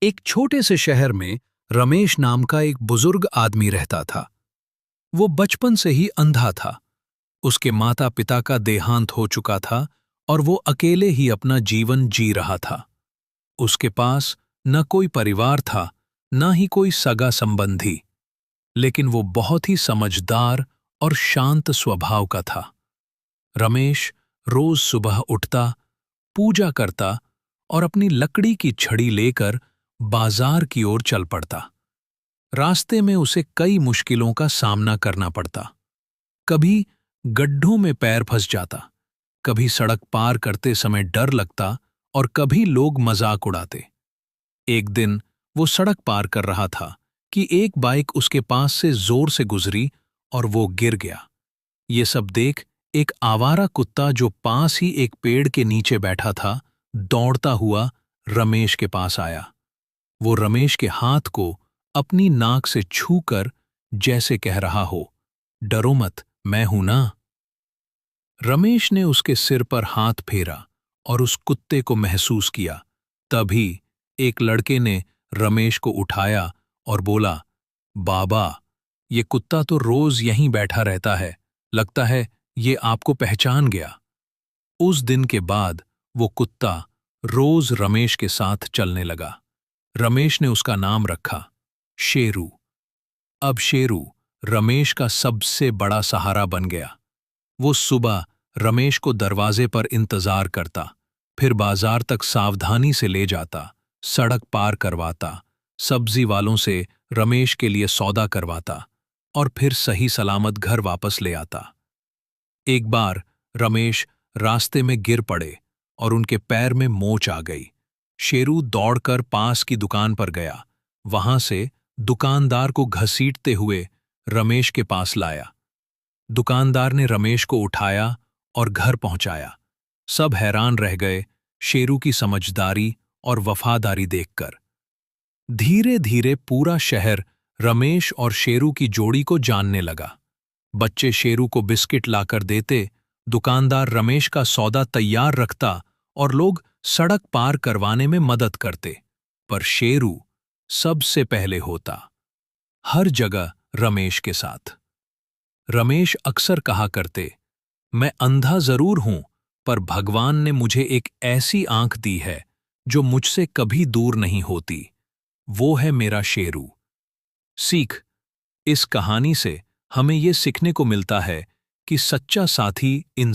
एक छोटे से शहर में रमेश नाम का एक बुजुर्ग आदमी रहता था। वो बचपन से ही अंधा था। उसके माता पिता का देहांत हो चुका था और वो अकेले ही अपना जीवन जी रहा था। उसके पास न कोई परिवार था, न ही कोई सगा संबंधी, लेकिन वो बहुत ही समझदार और शांत स्वभाव का था। रमेश रोज सुबह उठता, पूजा करता और अपनी लकड़ी की छड़ी लेकर बाजार की ओर चल पड़ता। रास्ते में उसे कई मुश्किलों का सामना करना पड़ता। कभी गड्ढों में पैर फंस जाता, कभी सड़क पार करते समय डर लगता और कभी लोग मजाक उड़ाते। एक दिन वो सड़क पार कर रहा था कि एक बाइक उसके पास से जोर से गुजरी और वो गिर गया। ये सब देख एक आवारा कुत्ता जो पास ही एक पेड़ के नीचे बैठा था, दौड़ता हुआ रमेश के पास आया। वो रमेश के हाथ को अपनी नाक से छूकर जैसे कह रहा हो, डरो मत, मैं हूं ना। रमेश ने उसके सिर पर हाथ फेरा और उस कुत्ते को महसूस किया। तभी एक लड़के ने रमेश को उठाया और बोला, बाबा, ये कुत्ता तो रोज यहीं बैठा रहता है, लगता है ये आपको पहचान गया। उस दिन के बाद वो कुत्ता रोज रमेश के साथ चलने लगा। रमेश ने उसका नाम रखा शेरू। अब शेरू रमेश का सबसे बड़ा सहारा बन गया। वो सुबह रमेश को दरवाजे पर इंतजार करता, फिर बाजार तक सावधानी से ले जाता, सड़क पार करवाता, सब्जी वालों से रमेश के लिए सौदा करवाता और फिर सही सलामत घर वापस ले आता। एक बार रमेश रास्ते में गिर पड़े और उनके पैर में मोच आ गई। शेरू दौड़कर पास की दुकान पर गया। वहां से दुकानदार को घसीटते हुए रमेश के पास लाया। दुकानदार ने रमेश को उठाया और घर पहुंचाया। सब हैरान रह गए शेरू की समझदारी और वफादारी देखकर। धीरे धीरे पूरा शहर रमेश और शेरू की जोड़ी को जानने लगा। बच्चे शेरू को बिस्किट लाकर देते, दुकानदार रमेश का सौदा तैयार रखता और लोग सड़क पार करवाने में मदद करते। पर शेरू सबसे पहले होता, हर जगह रमेश के साथ। रमेश अक्सर कहा करते, मैं अंधा जरूर हूं, पर भगवान ने मुझे एक ऐसी आंख दी है जो मुझसे कभी दूर नहीं होती। वो है मेरा शेरू। सीख, इस कहानी से हमें ये सीखने को मिलता है कि सच्चा साथी